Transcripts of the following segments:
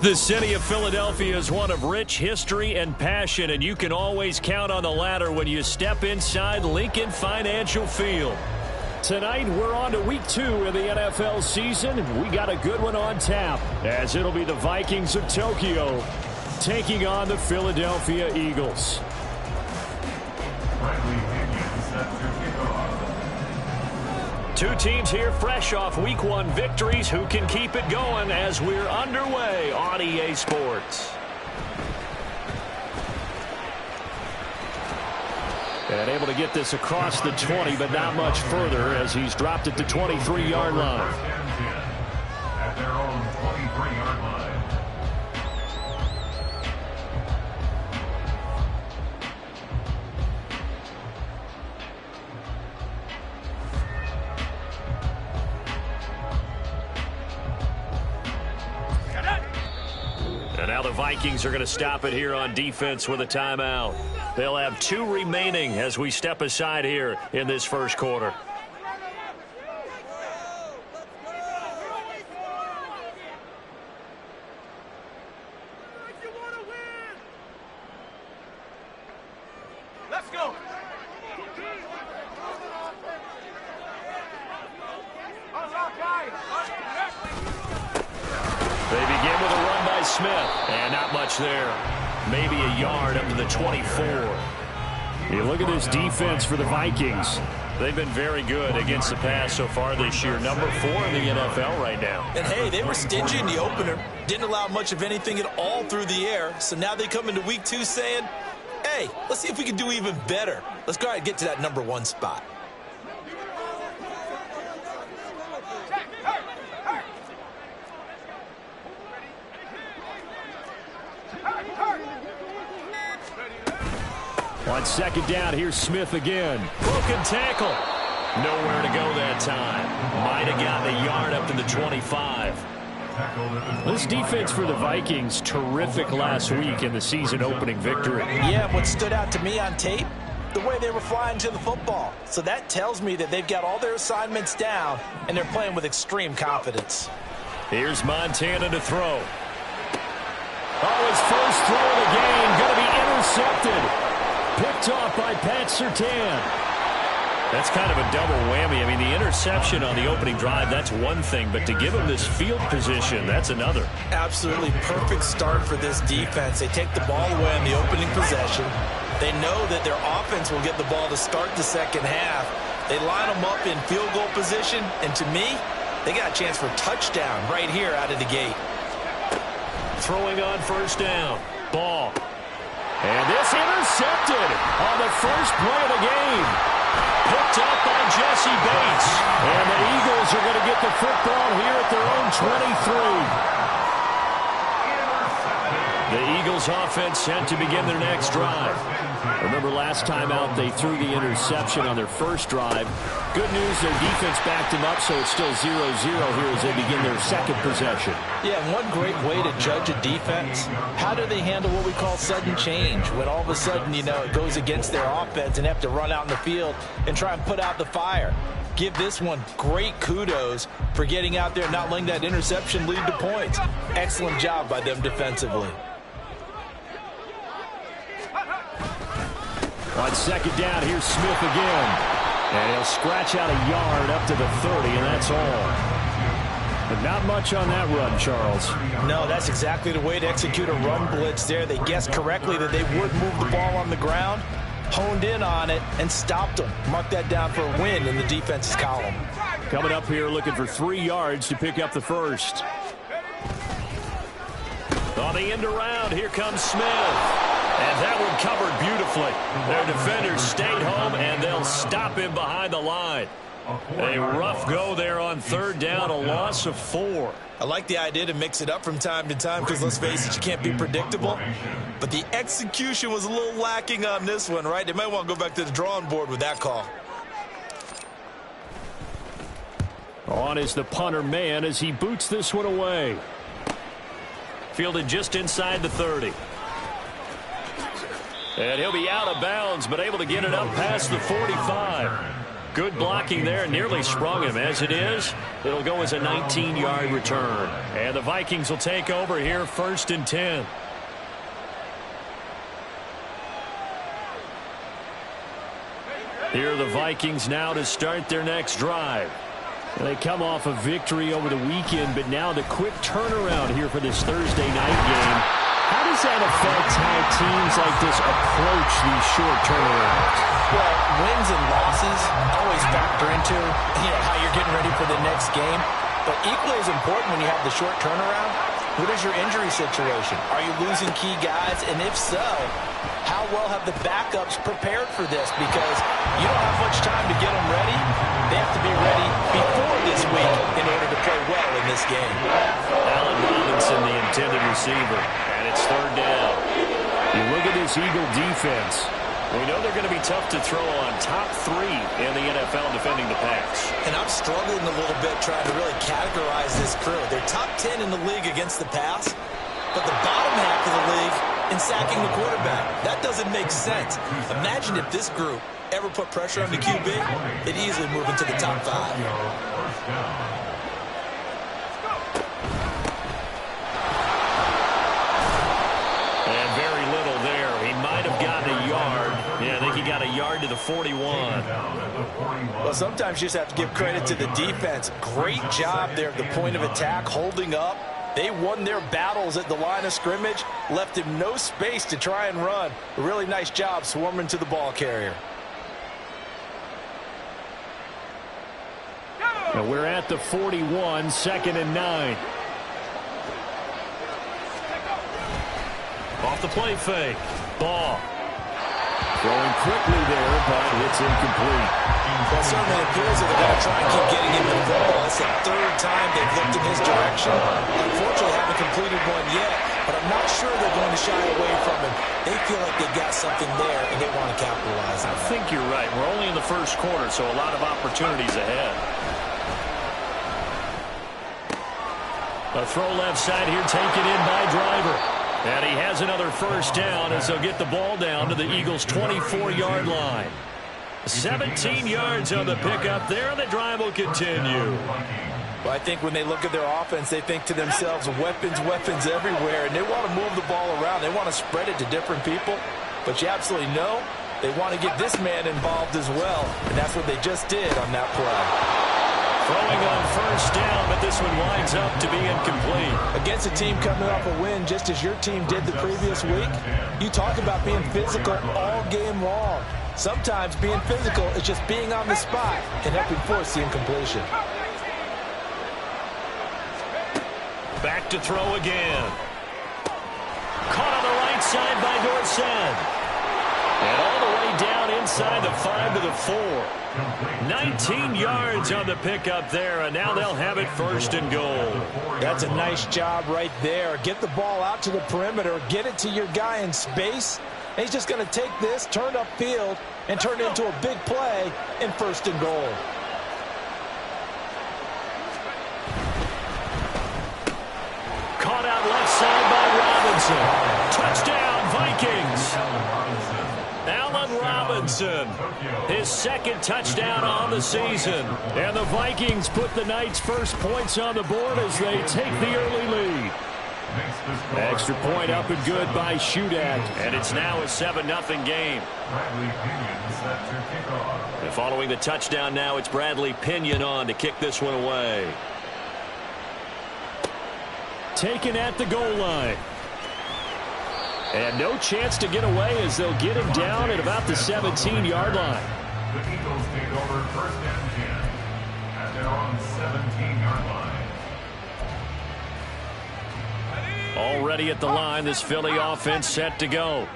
The city of Philadelphia is one of rich history and passion, and you can always count on the latter when you step inside Lincoln Financial Field. Tonight, we're on to week 2 of the NFL season. We got a good one on tap, as it'll be the Vikings of Tokyo taking on the Philadelphia Eagles. Two teams here fresh off Week 1 victories. Who can keep it going as we're underway on EA Sports? And able to get this across the 20, but not much further as he's dropped it to 23-yard line. At their own 23-yard line. And now the Vikings are going to stop it here on defense with a timeout. They'll have 2 remaining as we step aside here in this first quarter. Let's go. They begin with a run by Smith, and not much there. Maybe a yard up to the 24. You look at this defense for the Vikings. They've been very good against the pass so far this year. Number 4 in the NFL right now. And hey, they were stingy in the opener. Didn't allow much of anything at all through the air. So now they come into week 2 saying, hey, let's see if we can do even better. Let's go ahead and get to that number 1 spot. On second down, here's Smith again. Broken tackle. Nowhere to go that time. Might have gotten a yard up to the 25. This defense for the Vikings, terrific last week in the season-opening victory. Yeah, what stood out to me on tape, the way they were flying to the football. So that tells me that they've got all their assignments down, and they're playing with extreme confidence. Here's Montana to throw. Oh, his first throw of the game, going to be intercepted. Picked off by Pat Surtain. That's kind of a double whammy. I mean, the interception on the opening drive, that's one thing, but to give him this field position, that's another. Absolutely perfect start for this defense. They take the ball away on the opening possession. They know that their offense will get the ball to start the second half. They line them up in field goal position, and to me, they got a chance for a touchdown right here out of the gate. Throwing on first down. Ball. And this intercepted on the first play of the game. Picked up by Jesse Bates. And the Eagles are going to get the football here at their own 23. The Eagles offense set to begin their next drive. Remember last time out they threw the interception on their first drive. Good news, their defense backed them up, so it's still 0-0 here as they begin their second possession. Yeah, one great way to judge a defense, how do they handle what we call sudden change? When all of a sudden, you know, it goes against their offense and have to run out in the field and try and put out the fire. Give this one great kudos for getting out there and not letting that interception lead to points. Excellent job by them defensively. On second down, here's Smith again. And he'll scratch out a yard up to the 30, and that's all. But not much on that run, Charles. No, that's exactly the way to execute a run blitz there. They guessed correctly that they would move the ball on the ground, honed in on it, and stopped them. Mark that down for a win in the defense's column. Coming up here looking for 3 yards to pick up the first. On the end around, here comes Smith. And that one covered beautifully. Their defenders stayed home, and they'll stop him behind the line. A rough go there on third down, a loss of 4. I like the idea to mix it up from time to time because, let's face it, you can't be predictable. But the execution was a little lacking on this one, right? They might want to go back to the drawing board with that call. On is the punter man as he boots this one away. Fielded just inside the 30. And he'll be out of bounds, but able to get it up past the 45. Good blocking there, nearly sprung him. As it is, it'll go as a 19-yard return. And the Vikings will take over here, 1st and 10. Here are the Vikings now to start their next drive. They come off a victory over the weekend, but now the quick turnaround here for this Thursday night game. How does that affect how teams like this approach these short turnarounds? Well, wins and losses always factor into how you're getting ready for the next game. But equally as important when you have the short turnaround, what is your injury situation? Are you losing key guys? And if so, how well have the backups prepared for this? Because you don't have much time to get them ready. They have to be ready before this week in order to play well in this game. Allen Robinson, the intended receiver, and it's 3rd down. You look at this Eagle defense. We know they're going to be tough to throw on. Top 3 in the NFL defending the pass. And I'm struggling a little bit trying to really categorize this crew. They're top 10 in the league against the pass, but the bottom half of the league in sacking the quarterback. That doesn't make sense. Imagine if this group ever put pressure on the QB, they'd easily move into the top 5. Yeah, I think he got a yard to the 41. Well, sometimes you just have to give credit to the defense. Great job there at the point of attack, holding up. They won their battles at the line of scrimmage, left him no space to try and run. A really nice job swarming to the ball carrier. Now we're at the 41, 2nd and 9. Off the play fake. Ball. Throwing quickly there, but it's incomplete. Well, it certainly appears that they're going to try and keep getting him the ball. It's the 3rd time they've looked in his direction. Unfortunately, haven't completed one yet, but I'm not sure they're going to shy away from him. They feel like they've got something there, and they want to capitalize on it. I think you're right. We're only in the 1st quarter, so a lot of opportunities ahead. A throw left side here, taken in by Driver. And he has another 1st down as they'll get the ball down to the Eagles' 24-yard line. 17 yards on the pickup there, and the drive will continue. Well, I think when they look at their offense, they think to themselves, weapons, weapons everywhere, and they want to move the ball around. They want to spread it to different people, but you absolutely know they want to get this man involved as well, and that's what they just did on that play. Throwing on 1st down, but this one winds up to be incomplete. Against a team coming off a win, just as your team did the previous week, you talk about being physical all game long. Sometimes being physical is just being on the spot and helping force the incompletion. Back to throw again. Caught on the right side by Dorsett. And all the way down inside the 5 to the 4. 19 yards on the pickup there, and now they'll have it 1st and goal. That's a nice job right there. Get the ball out to the perimeter, get it to your guy in space. And he's just going to take this, turn upfield, and turn it into a big play in 1st and goal. Caught out left side by Robinson. Touchdown, Vikings. Allen Robinson, his 2nd touchdown on the season. And the Vikings put the Knights' first points on the board as they take the early lead. Extra point up and good by Shudak. And it's now a 7-0 game. And following the touchdown now, it's Bradley Pinion on to kick this one away. Taken at the goal line. And no chance to get away as they'll get him down at about the 17-yard line. The Eagles take over 1st and 10 at their own 17-yard line. Already at the line, this Philly offense set to go.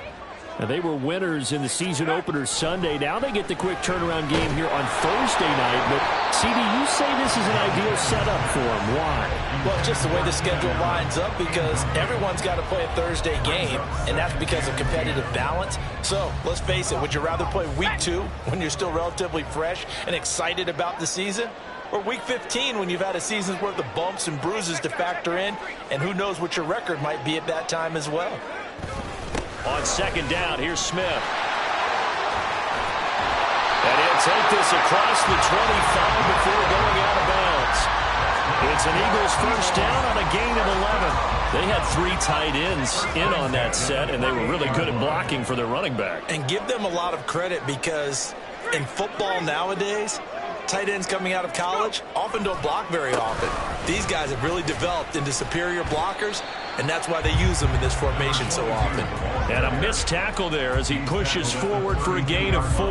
Now, they were winners in the season opener Sunday. Now they get the quick turnaround game here on Thursday night. But, CD, you say this is an ideal setup for them. Why? Well, just the way the schedule lines up, because everyone's got to play a Thursday game, and that's because of competitive balance. So, let's face it, would you rather play week 2 when you're still relatively fresh and excited about the season? Or week 15 when you've had a season's worth of bumps and bruises to factor in, and who knows what your record might be at that time as well. On 2nd down, here's Smith. And he'll take this across the 25 before going out of bounds. It's an Eagles first down on a gain of 11. They had 3 tight ends in on that set, and they were really good at blocking for their running back. And give them a lot of credit because in football nowadays, tight ends coming out of college often don't block very often. These guys have really developed into superior blockers, and that's why they use them in this formation so often. And a missed tackle there as he pushes forward for a gain of 4.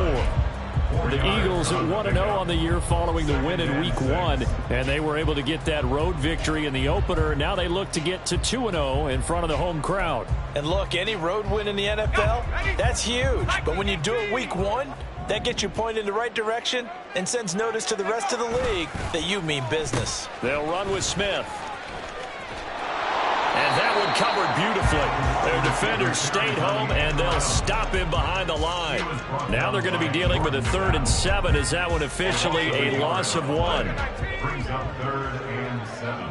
The Eagles at 1-0 on the year following the win in Week 1, and they were able to get that road victory in the opener. Now they look to get to 2-0 in front of the home crowd. And look, any road win in the NFL, that's huge. But when you do it Week 1, that gets you pointed in the right direction and sends notice to the rest of the league that you mean business. They'll run with Smith. And that one covered beautifully. Their defenders stayed home, and they'll stop him behind the line. Now they're going to be dealing with a 3rd and 7. Is that one officially a loss of 1? Brings up 3rd and 7.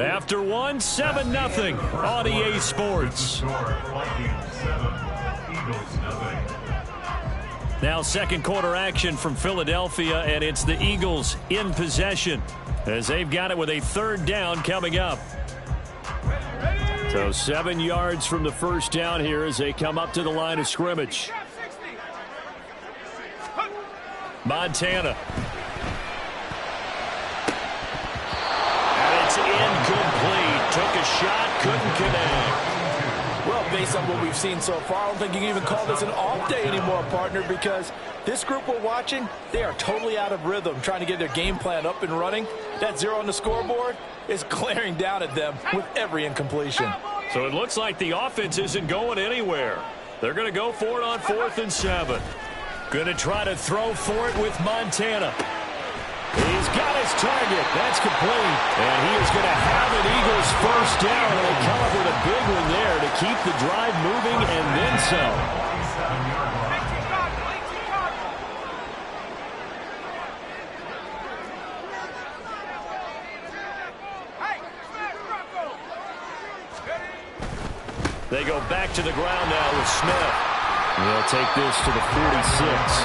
After 1, 7-0 on EA Sports. Vikings 7, Eagles nothing. Now second quarter action from Philadelphia, and it's the Eagles in possession as they've got it with a 3rd down coming up. So 7 yards from the first down here as they come up to the line of scrimmage. Montana. And it's incomplete. Took a shot, couldn't connect. Well, based on what we've seen so far, I don't think you can even call this an off day anymore, partner, because this group we're watching, they are totally out of rhythm, trying to get their game plan up and running. That 0 on the scoreboard is glaring down at them with every incompletion. So it looks like the offense isn't going anywhere. They're going to go for it on 4th and 7. Going to try to throw for it with Montana. He's got his target. That's complete. And he is going to have an Eagles first down. And they come up with a big one there to keep the drive moving and then some. They go back to the ground now with Smith. They'll take this to the 46.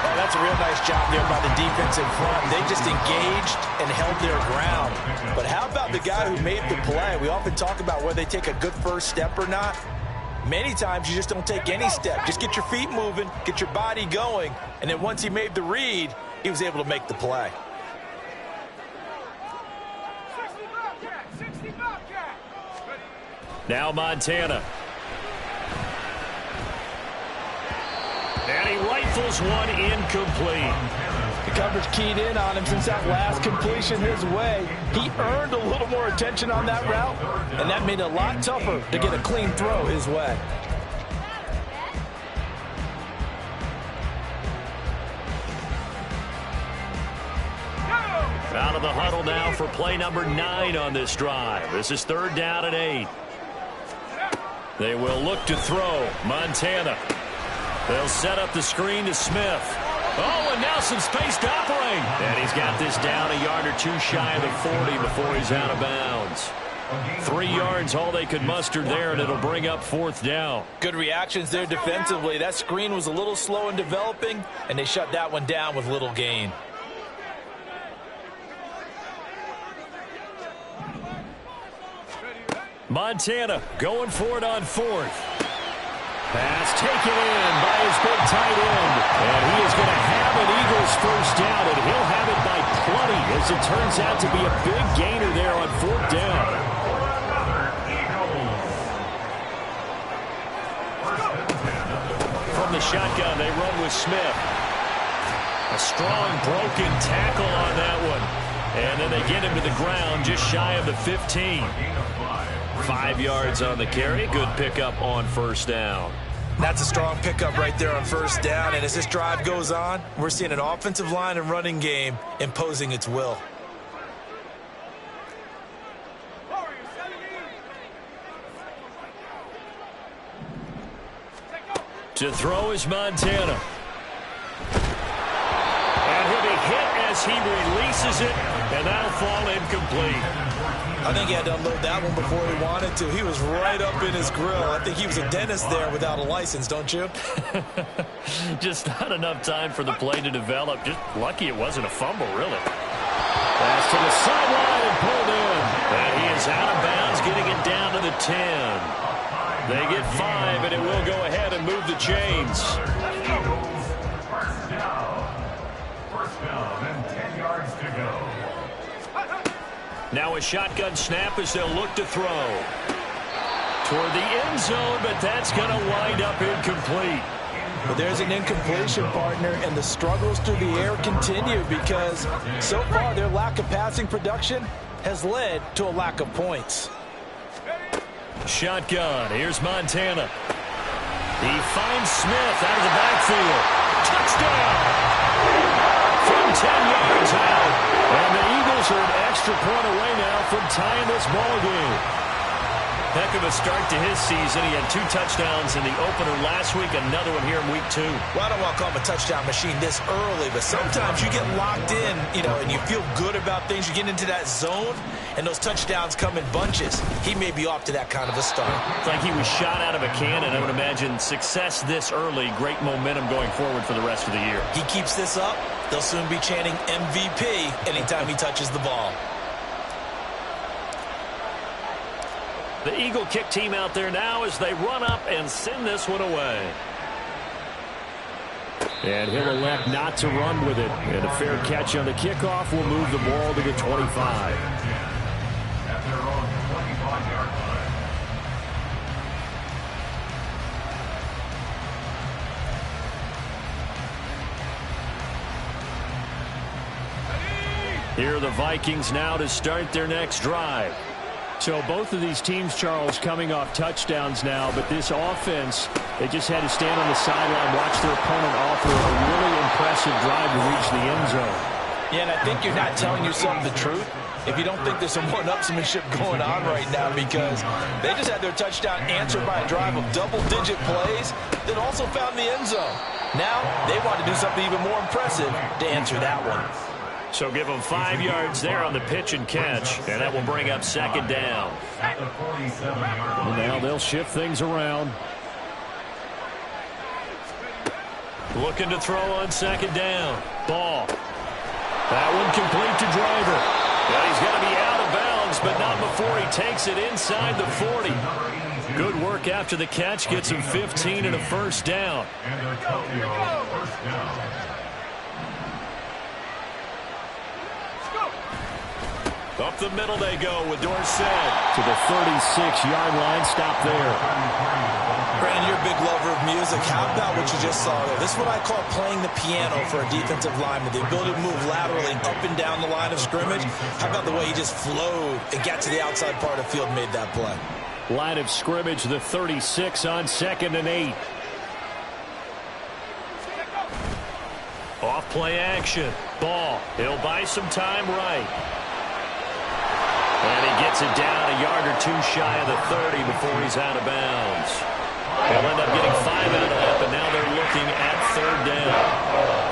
Oh, that's a real nice job there by the defense in front. They just engaged and held their ground. But how about the guy who made the play? We often talk about whether they take a good first step or not. Many times you just don't take any step. Just get your feet moving, get your body going, and then once he made the read, he was able to make the play. Now Montana. And he rifles one incomplete. The coverage keyed in on him since that last completion his way. He earned a little more attention on that route, and that made it a lot tougher to get a clean throw his way. Out of the huddle now for play number 9 on this drive. This is 3rd down and 8. They will look to throw. Montana. They'll set up the screen to Smith. Oh, and now some space to operate. And he's got this down a yard or two shy of the 40 before he's out of bounds. 3 yards, all they could muster there, and it'll bring up 4th down. Good reactions there defensively. That screen was a little slow in developing, and they shut that one down with little gain. Montana going for it on 4th. Pass taken in by his big tight end. And he is going to have an Eagles first down, and he'll have it by plenty as it turns out to be a big gainer there on 4th down. From the shotgun, they run with Smith. A strong broken tackle on that one. And then they get him to the ground just shy of the 15. 5 yards on the carry. Good pickup on first down. That's a strong pickup right there on first down. And as this drive goes on, we're seeing an offensive line and running game imposing its will. To throw is Montana. And he'll be hit as as he releases it, and that'll fall incomplete. I think he had to unload that one before he wanted to. He was right up in his grill. I think he was a dentist there without a license, don't you? Just not enough time for the play to develop. Just lucky it wasn't a fumble, really. Pass to the sideline and pulled in. And he is out of bounds, getting it down to the 10. They get 5, and it will go ahead and move the chains. First down and 10 yards to go. Now a shotgun snap as they'll look to throw. Toward the end zone, but that's going to wind up incomplete. But there's an incompletion, partner, and the struggles through the air continue because so far their lack of passing production has led to a lack of points. Shotgun. Here's Montana. He finds Smith out of the backfield. Touchdown! From 10 yards out. And the Eagles are an extra point away now from tying this ball game. Heck of a start to his season. He had 2 touchdowns in the opener last week, another one here in week 2. Well, I don't want to call him a touchdown machine this early, but sometimes you get locked in, and you feel good about things. You get into that zone, and those touchdowns come in bunches. He may be off to that kind of a start. It's like he was shot out of a cannon. I would imagine success this early, great momentum going forward for the rest of the year. He keeps this up, they'll soon be chanting MVP anytime he touches the ball. The Eagle kick team out there now as they run up and send this one away. And he'll elect not to run with it. And a fair catch on the kickoff will move the ball to the 25. At their own 25-yard line. Here are the Vikings now to start their next drive. So both of these teams, Charles, coming off touchdowns now, but this offense, they just had to stand on the sideline, watch their opponent offer a really impressive drive to reach the end zone. Yeah, and I think you're not telling yourself the truth if you don't think there's some one-upsmanship going on right now, because they just had their touchdown answered by a drive of double-digit plays that also found the end zone. Now they want to do something even more impressive to answer that one. So give them 5 yards there on the pitch and catch, and that will bring up second down. At the 47-yard line. Now they'll shift things around. Looking to throw on second down. Ball. That one complete to Driver. Well, he's going to be out of bounds, but not before he takes it inside the 40. Good work after the catch. Gets him 15 and a first down. And a Tokyo first down. Up the middle they go with Dorsett to the 36-yard line. Stop there. Brandon, you're a big lover of music. How about what you just saw there? This is what I call playing the piano for a defensive lineman. The ability to move laterally up and down the line of scrimmage. How about the way he just flowed and got to the outside part of the field and made that play? Line of scrimmage, the 36 on 2nd and 8. Off play action. Ball. He'll buy some time right. And he gets it down a yard or 2 shy of the 30 before he's out of bounds. They'll end up getting 5 out of that, but now they're looking at 3rd down.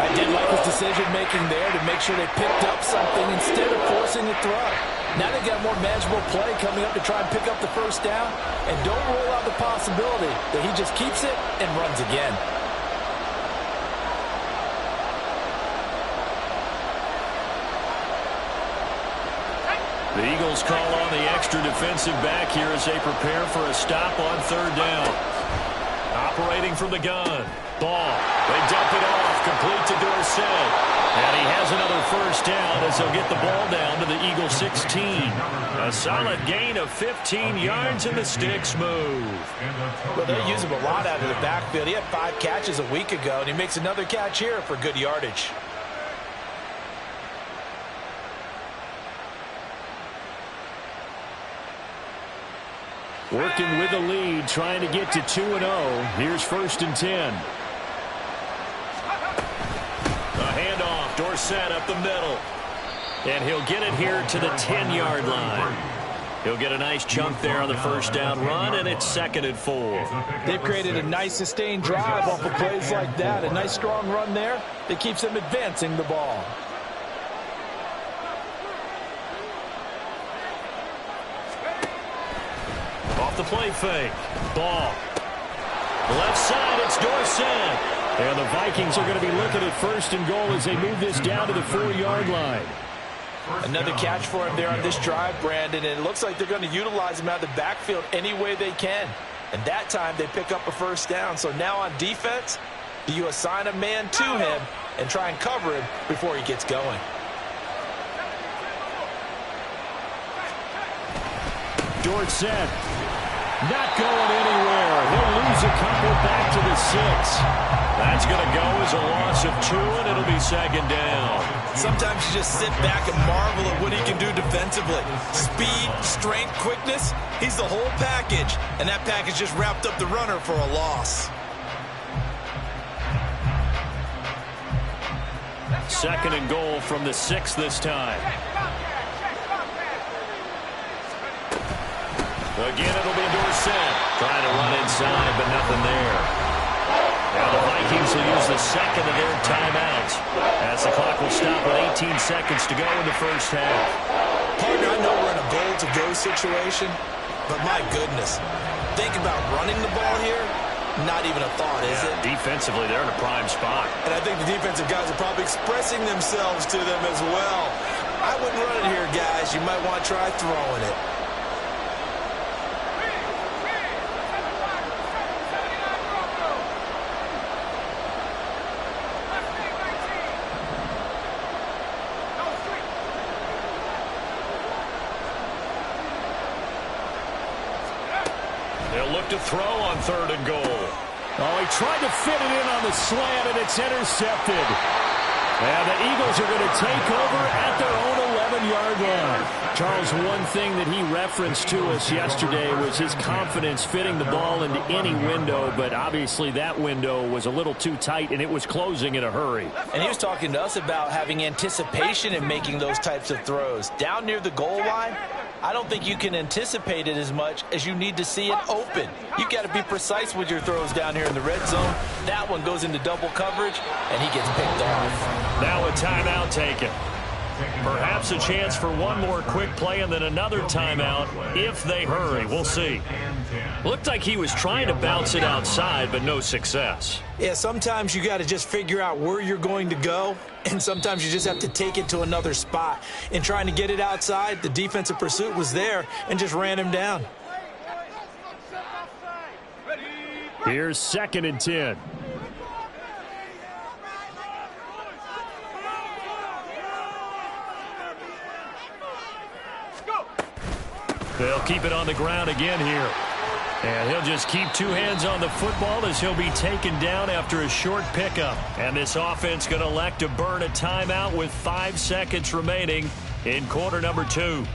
I did like his decision-making there to make sure they picked up something instead of forcing the throw. Now they've got a more manageable play coming up to try and pick up the first down, and don't rule out the possibility that he just keeps it and runs again. The Eagles call on the extra defensive back here as they prepare for a stop on 3rd down. Operating from the gun. Ball. They dump it off. Complete to Dorsett. And he has another first down as they'll get the ball down to the Eagle 16. A solid gain of 15 yards, and the sticks move. Well, they use him a lot out of the backfield. He had 5 catches a week ago, and he makes another catch here for good yardage. Working with the lead, trying to get to 2-0. Here's 1st and 10. A handoff, Dorsett up the middle. And he'll get it here to the 10-yard line. He'll get a nice chunk there on the first down run, and it's 2nd and 4. They've created a nice sustained drive off of plays like that. A nice strong run there that keeps them advancing the ball. the play fake. Ball. Left side, it's Dorsett. And the Vikings are going to be looking at 1st and goal as they move this down to the 4-yard line. Another catch for him there on this drive, Brandon, and it looks like they're going to utilize him out of the backfield any way they can. And that time they pick up a 1st down. So now on defense, do you assign a man to him and try and cover him before he gets going? Dorsett not going anywhere. He'll lose a couple back to the 6. That's going to go as a loss of 2, and it'll be 2nd down. Sometimes you just sit back and marvel at what he can do defensively. Speed, strength, quickness, he's the whole package. And that package just wrapped up the runner for a loss. 2nd and goal from the 6 this time. Again, it'll be Dorsett. Trying to run inside, but nothing there. Now the Vikings will use the 2nd of their timeouts as the clock will stop with 18 seconds to go in the 1st half. Partner, I know we're in a goal-to-go situation, but my goodness, think about running the ball here. Not even a thought, is it? Defensively, they're in a prime spot. And I think the defensive guys are probably expressing themselves to them as well. I wouldn't run it here, guys. You might want to try throwing it. They'll look to throw on 3rd and goal. Oh, he tried to fit it in on the slant, and it's intercepted. And the Eagles are going to take over at their own 11-yard line. Charles, one thing that he referenced to us yesterday was his confidence fitting the ball into any window, but obviously that window was a little too tight, and it was closing in a hurry. And he was talking to us about having anticipation in making those types of throws. Down near the goal line, I don't think you can anticipate it as much as you need to see it open. You've got to be precise with your throws down here in the red zone. That one goes into double coverage, and he gets picked off. Now a timeout taken. Perhaps a chance for one more quick play and then another timeout if they hurry. We'll see. Looked like he was trying to bounce it outside, but no success. Yeah, sometimes you got to just figure out where you're going to go, and sometimes you just have to take it to another spot. In trying to get it outside, the defensive pursuit was there and just ran him down. Here's 2nd and 10. They'll keep it on the ground again here. And he'll just keep 2 hands on the football as he'll be taken down after a short pickup. And this offense going to elect to burn a timeout with 5 seconds remaining in quarter number 2.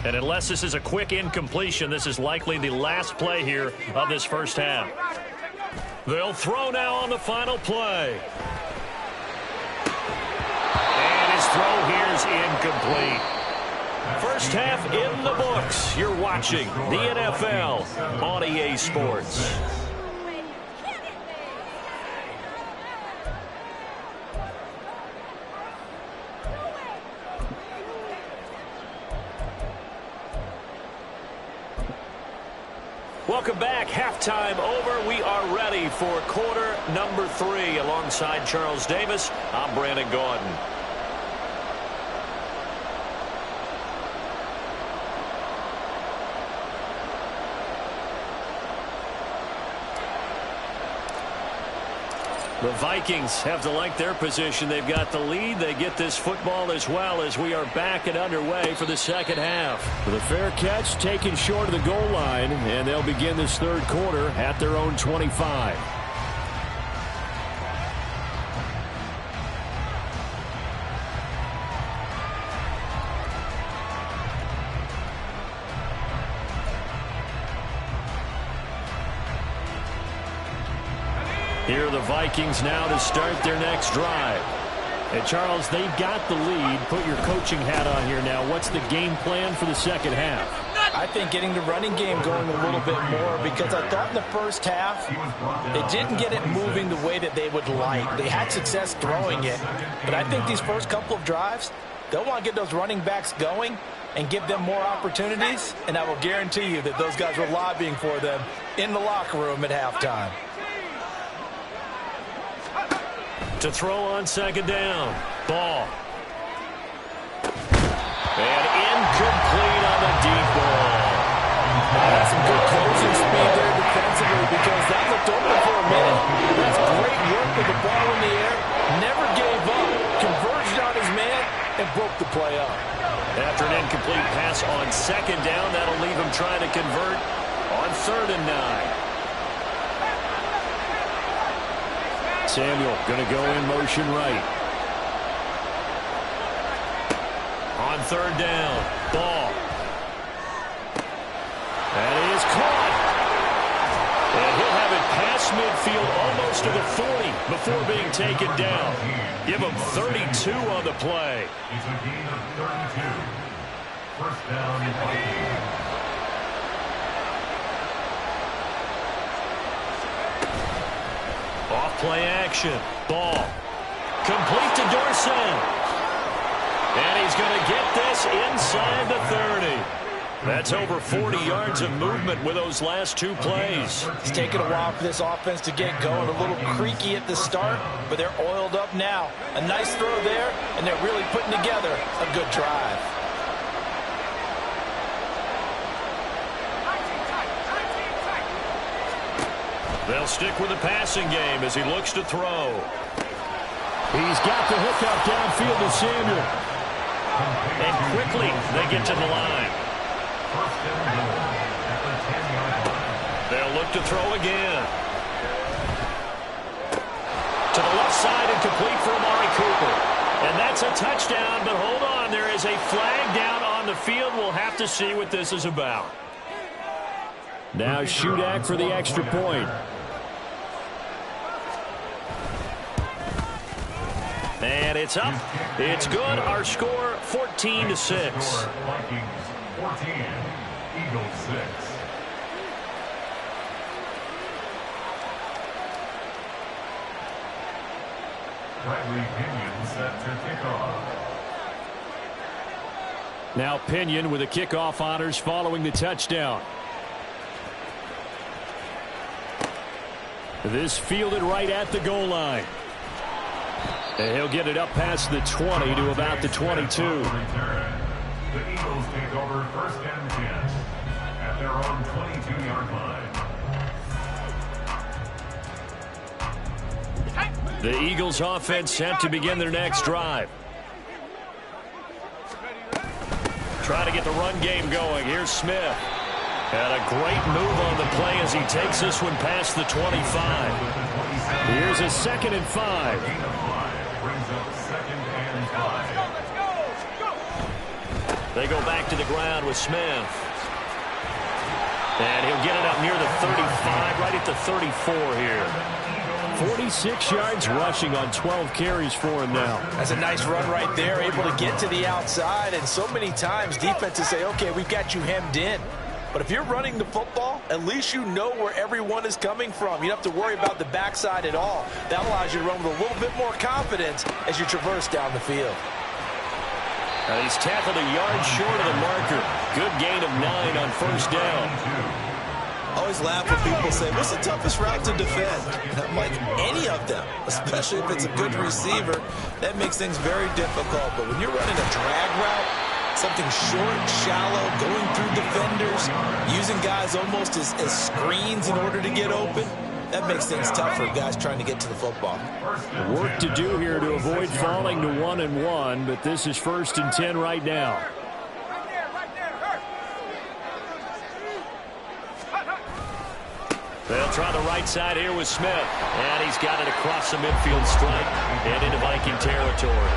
And unless this is a quick incompletion, this is likely the last play here of this 1st half. They'll throw now on the final play. Throw here's incomplete. 1st half in the books. You're watching the NFL on EA Sports. Welcome back. Halftime over. We are ready for quarter number 3. Alongside Charles Davis, I'm Brandon Gaudin. The Vikings have to like their position. They've got the lead. They get this football as well as we are back and underway for the 2nd half. With a fair catch taken short of the goal line, and they'll begin this 3rd quarter at their own 25. Here are the Vikings now to start their next drive. And Charles, they've got the lead. Put your coaching hat on here now. What's the game plan for the second half? I think getting the running game going a little bit more, because I thought in the first half they didn't get it moving the way that they would like. They had success throwing it, but I think these first couple of drives, they'll want to get those running backs going and give them more opportunities, and I will guarantee you that those guys were lobbying for them in the locker room at halftime. To throw on second down. Ball. And incomplete on the deep ball. That's some good closing speed there defensively, because that looked open for a minute. That's great work with the ball in the air. Never gave up. Converged on his man and broke the play up. After an incomplete pass on second down, that'll leave him trying to convert on 3rd and 9. Samuel going to go in motion right. On 3rd down, ball. That is caught. And he'll have it past midfield almost to the 40 before being taken down. Give him 32 on the play. It's a gain of 32. First down, Vikings. Off play action. Ball. Complete to Dorsett. And he's going to get this inside the 30. That's over 40 yards of movement with those last 2 plays. It's taken a while for this offense to get going. A little creaky at the start, but they're oiled up now. A nice throw there, and they're really putting together a good drive. They'll stick with the passing game as he looks to throw. He's got the hookup downfield to Samuel. And quickly they get to the line. They'll look to throw again. To the left side and complete for Amari Cooper. And that's a touchdown, but hold on. There is a flag down on the field. We'll have to see what this is about. Now Shudak for the extra point. And it's up. It's good. Our score 14-6. Vikings 14, Eagles 6. Bradley Pinion set to kick off. Now Pinion with the kickoff honors following the touchdown. This fielded right at the goal line. And he'll get it up past the 20 to about the 22. The Eagles take over 1st and 10 at their own 22-yard line. The Eagles offense set to begin their next drive. Trying to get the run game going. Here's Smith. And a great move on the play as he takes this one past the 25. Here's a 2nd and 5. Brings up 2nd and 5. They go back to the ground with Smith. And he'll get it up near the 35, right at the 34 here. 46 yards rushing on 12 carries for him now. That's a nice run right there, able to get to the outside. And so many times defenses say, okay, we've got you hemmed in. But if you're running the football, at least you know where everyone is coming from. You don't have to worry about the backside at all. That allows you to run with a little bit more confidence as you traverse down the field. And he's tackled a yard short of the marker. Good gain of 9 on 1st down. I always laugh when people say, what's the toughest route to defend? And I'm like, any of them, especially if it's a good receiver. That makes things very difficult. But when you're running a drag route, something short, shallow, going through defenders, using guys almost as screens in order to get open, that makes things tough for guys trying to get to the football. Work to do here to avoid falling to 1-1, but this is 1st and 10 right now. They'll try the right side here with Smith. And he's got it across the midfield stripe and into Viking territory.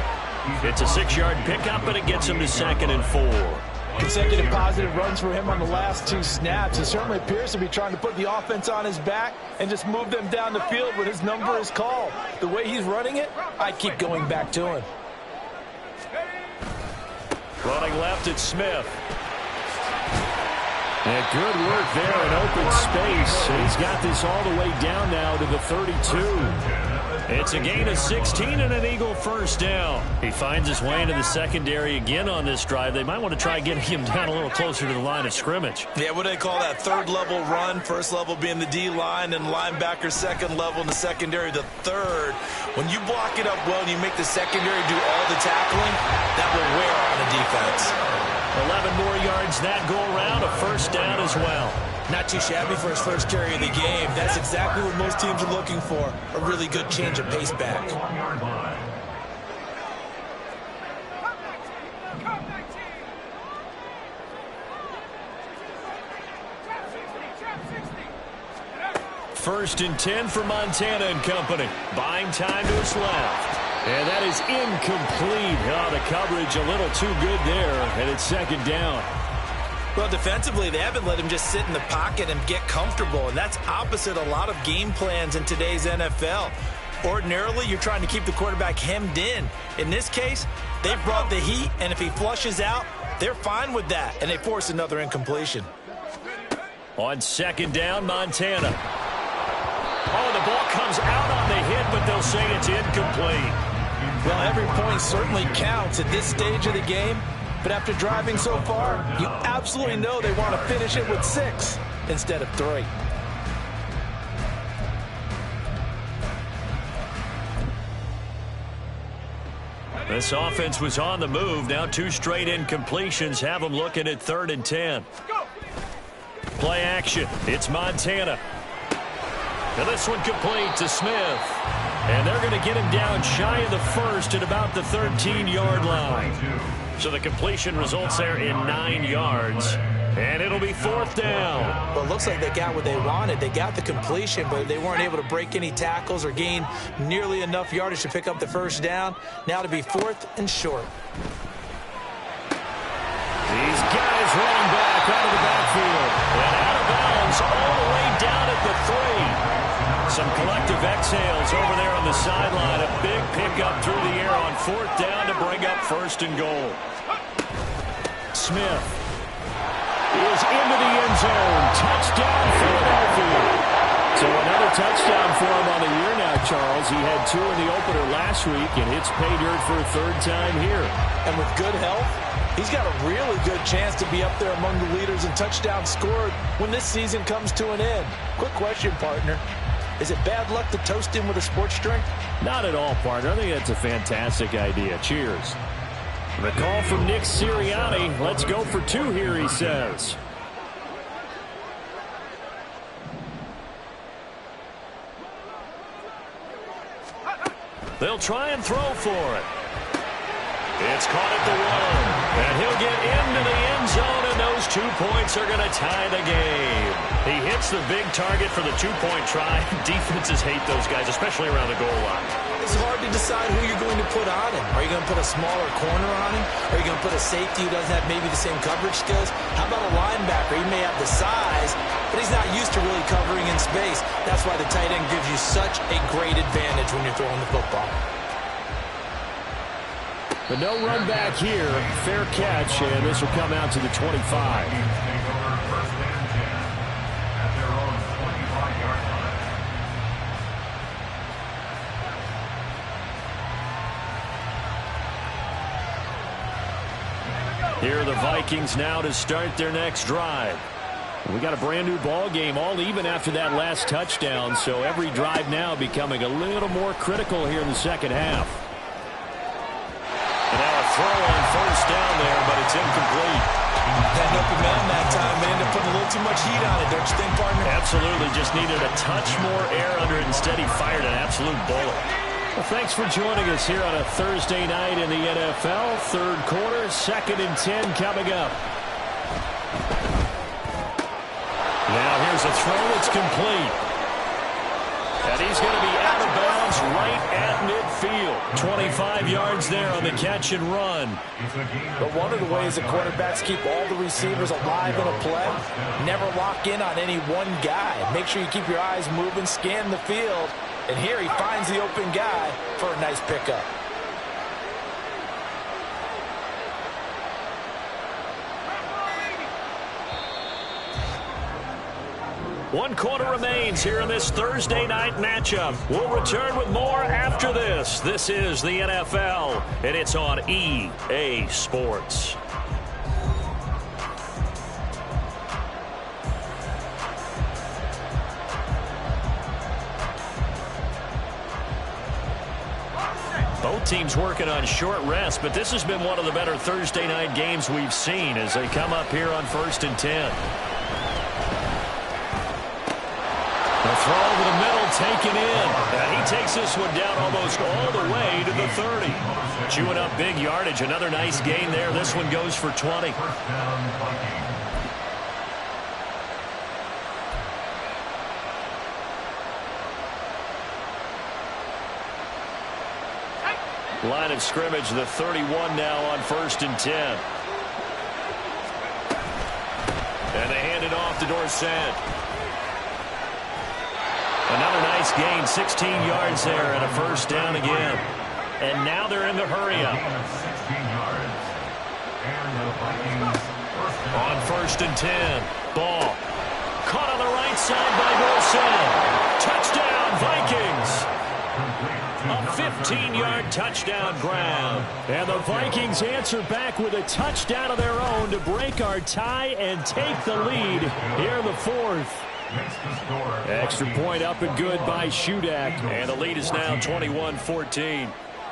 It's a 6-yard pickup, but it gets him to 2nd and 4. Consecutive positive runs for him on the last 2 snaps. He certainly appears to be trying to put the offense on his back and just move them down the field when his number is called. The way he's running it, I keep going back to him. Running left, it's Smith. And good work there in open space. And he's got this all the way down now to the 32. It's a gain of 16 and an Eagle first down. He finds his way into the secondary again on this drive. They might want to try getting him down a little closer to the line of scrimmage. Yeah, what do they call that? Third level run. First level being the D-line and linebacker. Second level in the secondary, the third. When you block it up well and you make the secondary do all the tackling, that will wear on a defense. 11 more yards that go around, a first down as well. Not too shabby for his first carry of the game. That's exactly what most teams are looking for. A really good change of pace back. First and 10 for Montana and company. Buying time to his left. And that is incomplete. Oh, the coverage a little too good there, and it's second down. Well, defensively, they haven't let him just sit in the pocket and get comfortable, and that's opposite a lot of game plans in today's NFL. Ordinarily, you're trying to keep the quarterback hemmed in. In this case, they've brought the heat, and if he flushes out, they're fine with that, and they force another incompletion. On second down, Montana. Oh, the ball comes out on the hit, but they'll say it's incomplete. Well, every point certainly counts at this stage of the game. But after driving so far, you absolutely know they want to finish it with 6 instead of 3. This offense was on the move. Now 2 straight incompletions have them looking at 3rd and 10. Play action. It's Montana. Now this one complete to Smith. And they're going to get him down shy of the first at about the 13-yard line. So the completion results there in 9 yards. And it'll be 4th down. Well, it looks like they got what they wanted. They got the completion, but they weren't able to break any tackles or gain nearly enough yardage to pick up the first down. Now to be 4th and short. These guys running back out of the backfield. And out of bounds all the way down at the 3. Some collective exhales over there on the sideline. A big pickup through the air on 4th down to bring up 1st and goal. Smith is into the end zone. Touchdown, Philadelphia. So another touchdown for him on the year now, Charles. He had 2 in the opener last week, and it's pay dirt for a 3rd time here. And with good health, he's got a really good chance to be up there among the leaders in touchdowns scored when this season comes to an end. Quick question, partner. Is it bad luck to toast him with a sports drink? Not at all, partner. I think that's a fantastic idea. Cheers. The call from Nick Sirianni. Let's go for 2 here, he says. They'll try and throw for it. It's caught at the 1. And he'll get into the end zone, and those 2 points are going to tie the game. He hits the big target for the 2-point try. Defenses hate those guys, especially around the goal line. It's hard to decide who you're going to put on him. Are you going to put a smaller corner on him? Are you going to put a safety who doesn't have maybe the same coverage skills? How about a linebacker? He may have the size, but he's not used to really covering in space. That's why the tight end gives you such a great advantage when you're throwing the football. But no run back here. Fair catch, and this will come out to the 25. Here are the Vikings now to start their next drive. We got a brand new ball game, all even after that last touchdown, so every drive now becoming a little more critical here in the second half. And now a throw on 1st down there, but it's incomplete. Had an open man that time, but ended up putting a little too much heat on it, don't you think, partner? Absolutely, just needed a touch more air under it. Instead, he fired an absolute bullet. Well, thanks for joining us here on a Thursday night in the NFL. 3rd quarter, 2nd and 10 coming up. Now here's a throw. It's complete. And he's going to be out of bounds right at midfield. 25 yards there on the catch and run. But one of the ways that quarterbacks keep all the receivers alive in a play, never lock in on any one guy. Make sure you keep your eyes moving, scan the field. And here he finds the open guy for a nice pickup. One quarter remains here in this Thursday night matchup. We'll return with more after this. This is the NFL, and it's on EA Sports. Both teams working on short rest, but this has been one of the better Thursday night games we've seen as they come up here on 1st and 10. The throw over the middle taken in. And he takes this one down almost all the way to the 30. Chewing up big yardage. Another nice gain there. This one goes for 20. Line of scrimmage, the 31 now on 1st and 10. And they hand it off to Dorsett. Another nice gain, 16 yards there, and a first down again. And now they're in the hurry-up. On 1st and 10, ball. Caught on the right side by Dorsett. Touchdown, Vikings. A 15-yard touchdown grab. And the Vikings answer back with a touchdown of their own to break our tie and take the lead here in the 4th. Extra point up and good by Shudak. And the lead is now 21-14.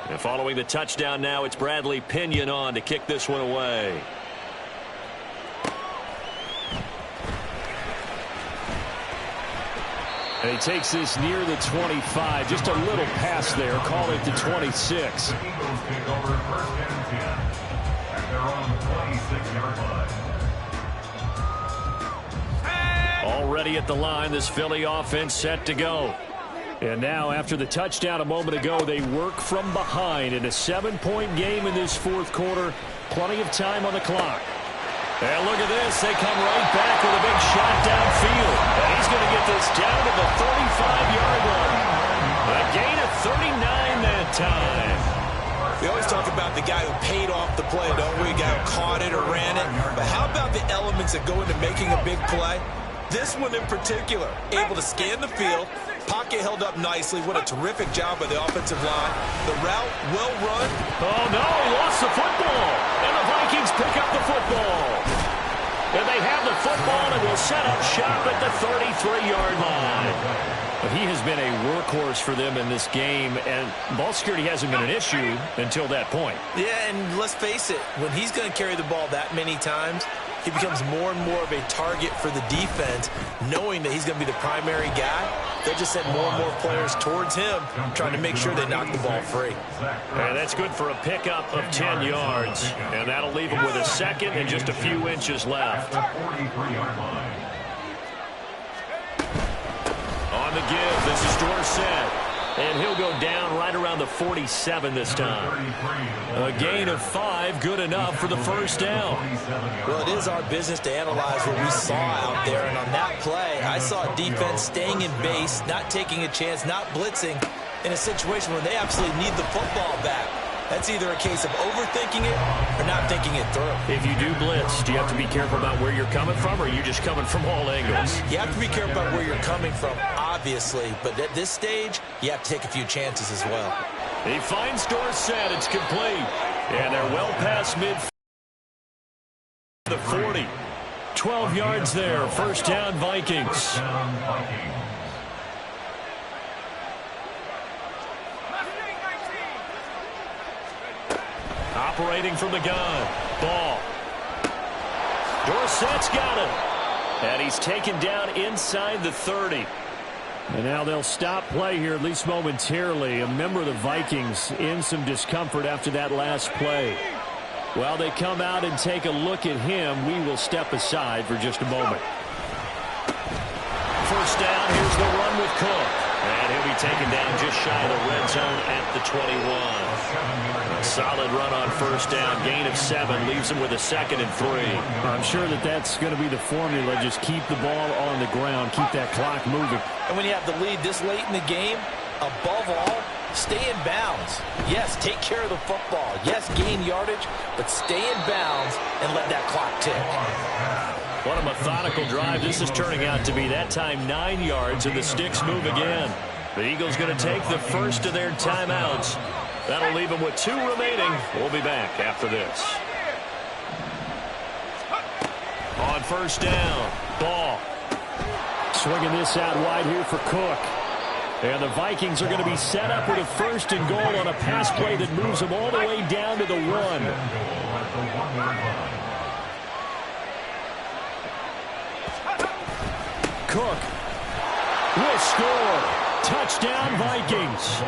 And following the touchdown now, it's Bradley Pinion on to kick this one away. And he takes this near the 25. Just a little pass there. Call it to 26. The Eagles take over 1st and 10 at their own 26-yard line. Already at the line, this Philly offense set to go. And now, after the touchdown a moment ago, they work from behind in a 7-point game in this 4th quarter. Plenty of time on the clock. And look at this. They come right back with a big shot downfield. And he's going to get this down to the 35-yard line. A gain of 39 that time. We always talk about the guy who paid off the play, don't we? The guy who caught it or ran it. But how about the elements that go into making a big play? This one in particular, able to scan the field, pocket held up nicely. What a terrific job by the offensive line. The route, well run. Oh, no, he lost the football. And the Vikings pick up the football. And they have the football and will set up shop at the 33-yard line. But he has been a workhorse for them in this game, and ball security hasn't been an issue until that point. Yeah, and let's face it, when he's going to carry the ball that many times, he becomes more and more of a target for the defense, knowing that he's going to be the primary guy. They'll just send more and more players towards him, trying to make sure they knock the ball free. And that's good for a pickup of 10 yards. And that'll leave him with a second and just a few inches left. On the give, this is Dorsett. And he'll go down right around the 47 this time. A gain of 5, good enough for the first down. Well, it is our business to analyze what we saw out there. And on that play, I saw defense staying in base, not taking a chance, not blitzing in a situation where they absolutely need the football back. That's either a case of overthinking it or not thinking it through. If you do blitz, do you have to be careful about where you're coming from, or are you just coming from all angles? You have to be careful about where you're coming from, obviously. But at this stage, you have to take a few chances as well. He finds Dorsett. It's complete. And they're well past midfield. The 40. 12 yards there. First down, Vikings. Operating from the gun. Ball. Dorsett's got it. And he's taken down inside the 30. And now they'll stop play here, at least momentarily. A member of the Vikings in some discomfort after that last play. While they come out and take a look at him, we will step aside for just a moment. First down, here's the run with Cook. And he'll be taken down just shy of the red zone at the 21. A solid run on first down. Gain of 7 leaves him with a 2nd and 3. I'm sure that's going to be the formula. Just keep the ball on the ground. Keep that clock moving. And when you have the lead this late in the game, above all, stay in bounds. Yes, take care of the football. Yes, gain yardage, but stay in bounds and let that clock tick. What a methodical drive this is turning out to be. That time 9 yards, and the sticks move again. The Eagles going to take the first of their timeouts. That'll leave them with 2 remaining. We'll be back after this. On first down, Ball. Swinging this out wide here for Cook. And the Vikings are going to be set up with a 1st and goal on a pass play that moves them all the way down to the 1. Cook will score. Touchdown, Vikings.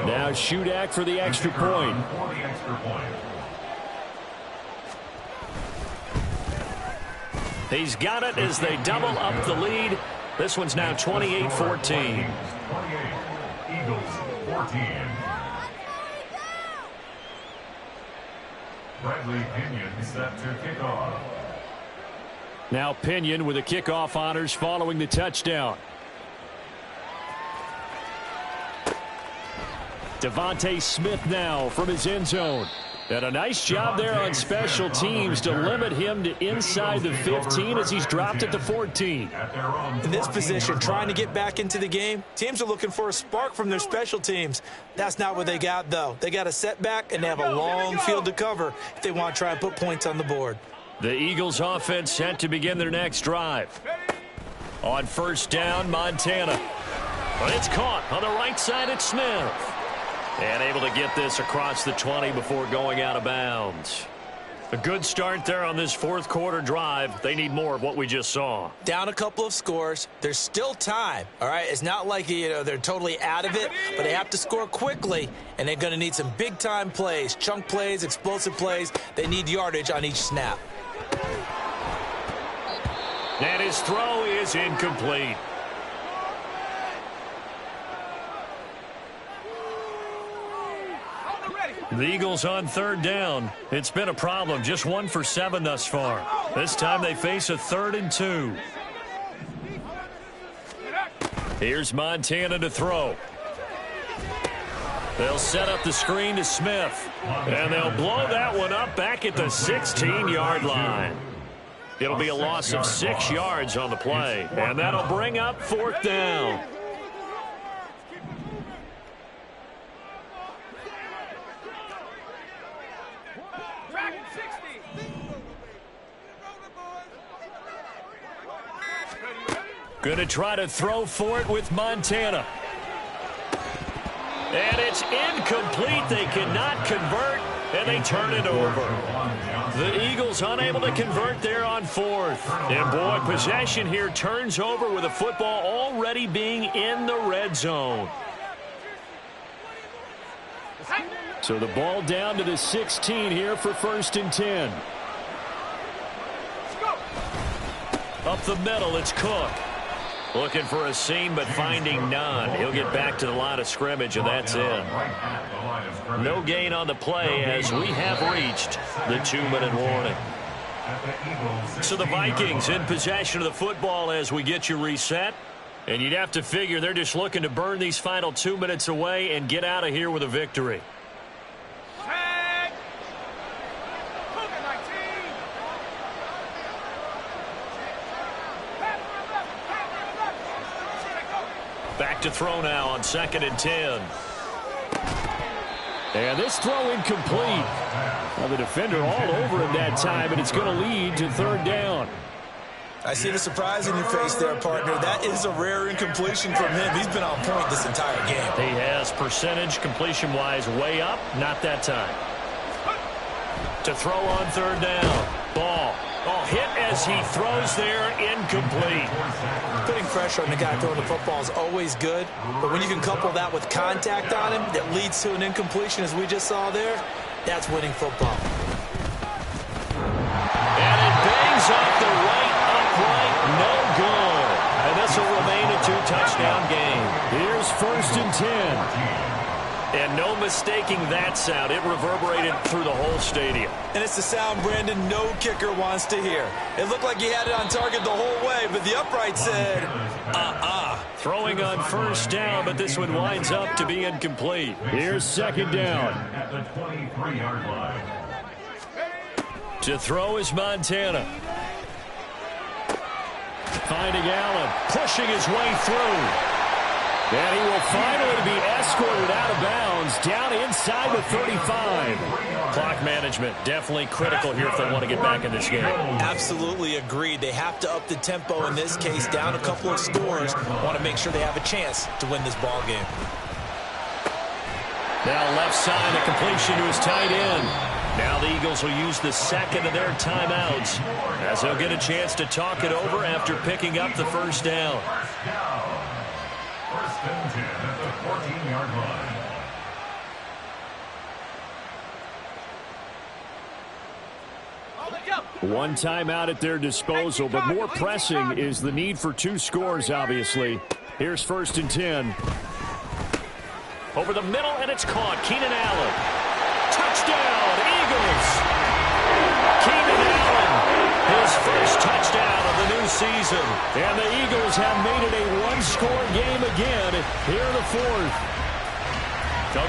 Now Shudak for the extra point. He's got it as they double up the lead. This one's now 28-14. 28, Eagles 14. Bradley Pinion set to kick off. Now Pinion with the kickoff honors following the touchdown. Devontae Smith now from his end zone. And a nice job there on special teams to limit him to inside the 15 as he's dropped at the 14. In this position, trying to get back into the game, teams are looking for a spark from their special teams. That's not what they got, though. They got a setback, and they have a long field to cover if they want to try and put points on the board. The Eagles offense set to begin their next drive. On first down, Montana. But it's caught on the right side at Smith. And able to get this across the 20 before going out of bounds. A good start there on this 4th quarter drive. They need more of what we just saw. Down a couple of scores. There's still time, all right? It's not like, they're totally out of it, but they have to score quickly, and they're going to need some big-time plays, chunk plays, explosive plays. They need yardage on each snap. And his throw is incomplete. The Eagles on 3rd down. It's been a problem. Just 1 for 7 thus far. This time they face a 3rd and 2. Here's Montana to throw. They'll set up the screen to Smith. And they'll blow that one up back at the 16-yard line. It'll be a loss of 6 yards on the play. And that'll bring up 4th down. Going to try to throw for it with Montana. And it's incomplete. They cannot convert, and they turn it over. The Eagles unable to convert there on 4th. And, boy, possession here turns over with the football already being in the red zone. So the ball down to the 16 here for 1st and 10. Up the middle, it's Cook. Looking for a seam, but finding none. He'll get back to the line of scrimmage, and that's it. No gain on the play as we have reached the 2-minute warning. So the Vikings in possession of the football as we get you reset. And you'd have to figure they're just looking to burn these final 2 minutes away and get out of here with a victory. Back to throw now on 2nd and 10. And this throw incomplete. Well, the defender all over him that time, and it's going to lead to 3rd down. I see the surprise in your face there, partner. That is a rare incompletion from him. He's been on point this entire game. He has percentage completion-wise way up. Not that time. To throw on 3rd down. Ball. Oh, hit as he throws there, incomplete. Putting pressure on the guy throwing the football is always good, but when you can couple that with contact on him that leads to an incompletion, as we just saw there, that's winning football. And it bangs off the right upright, no good. And this will remain touchdown game. Here's 1st and 10. And no mistaking that sound. It reverberated through the whole stadium. And it's the sound, Brandon, no kicker wants to hear. It looked like he had it on target the whole way, but the upright said, Throwing on 1st down, but this one winds up to be incomplete. Here's 2nd down. At the 23-yard line. To throw is Montana. Finding Allen, Pushing his way through. and he will finally be escorted out of bounds down inside the 35. Clock management definitely critical here if they want to get back in this game. Absolutely agreed. They have to up the tempo in this case, down a couple of scores. Want to make sure they have a chance to win this ball game. Now left side, a completion to his tight end. Now the Eagles will use the second of their timeouts as they'll get a chance to talk it over after picking up the 1st down. First and 10 at the 14-yard line. One timeout at their disposal, but more pressing is the need for 2 scores, obviously. Here's 1st and 10. Over the middle, and it's caught. Keenan Allen. Touchdown, Eagles! Keenan Allen, his first touchdown of the new season. And the Eagles have made it a one-score game again here in the 4th.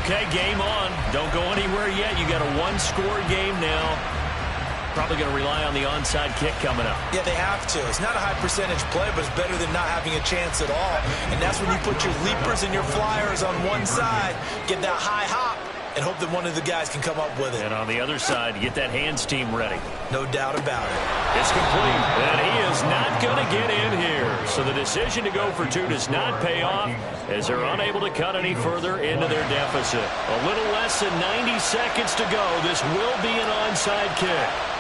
Okay, game on. Don't go anywhere yet. You got a one-score game now. Probably going to rely on the onside kick coming up. Yeah, they have to. It's not a high percentage play, but it's better than not having a chance at all. And that's when you put your leapers and your flyers on one side, get that high hop, and hope that one of the guys can come up with it. And on the other side, get that hands team ready. No doubt about it. It's complete, and he is not going to get in here. So the decision to go for 2 does not pay off as they're unable to cut any further into their deficit. A little less than 90 seconds to go. This will be an onside kick.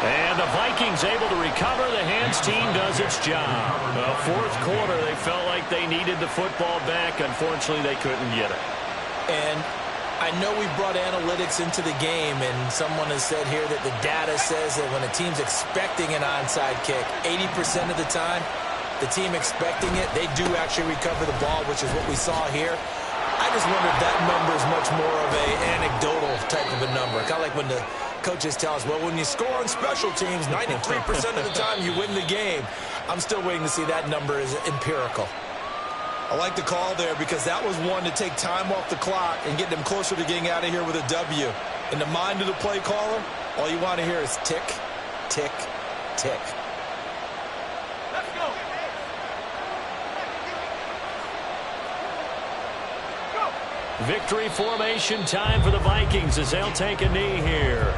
And the Vikings able to recover. The hands team does its job. The 4th quarter, they felt like they needed the football back. Unfortunately, they couldn't get it. And I know we brought analytics into the game, and someone has said here that the data says that when a team's expecting an onside kick, 80% of the time, the team expecting it, they do actually recover the ball, which is what we saw here. I just wonder if that number is much more of an anecdotal type of a number. Kind of like when the coaches tell us, well, when you score on special teams, 93% of the time you win the game. I'm still waiting to see that number is empirical. I like the call there because that was one to take time off the clock and get them closer to getting out of here with a W. In the mind of the play caller, all you want to hear is tick, tick, tick. Let's go. Victory formation time for the Vikings as they'll take a knee here.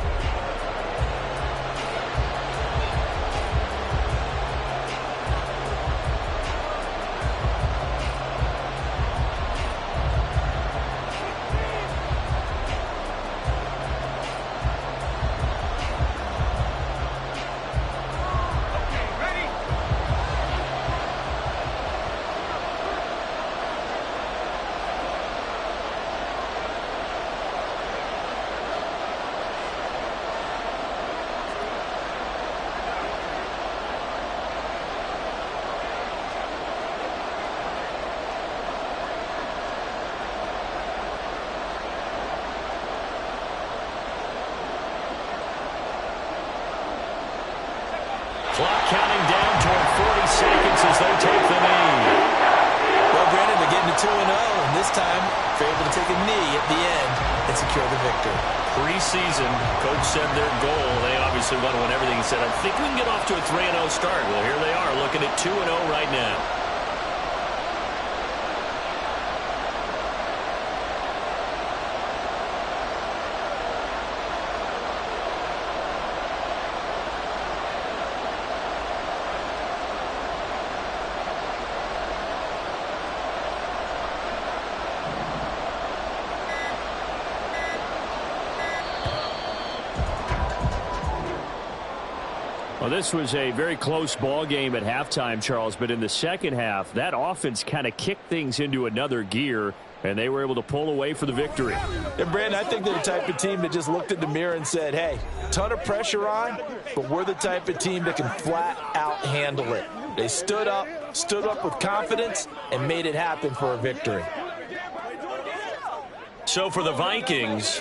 Clock counting down toward 40 seconds as they take the knee. Well, Brandon, they're getting to 2-0, and this time they're able to take a knee at the end and secure the victory. Preseason, coach said their goal, they obviously want to win everything. He said, I think we can get off to a 3-0 start. Well, here they are looking at 2-0 right now. Well, this was a very close ball game at halftime, Charles, but in the second half, that offense kind of kicked things into another gear. And they were able to pull away for the victory. And, Brandon, I think they're the type of team that just looked in the mirror and said, hey, ton of pressure on, but we're the type of team that can flat out handle it. They stood up with confidence, and made it happen for a victory. So for the Vikings,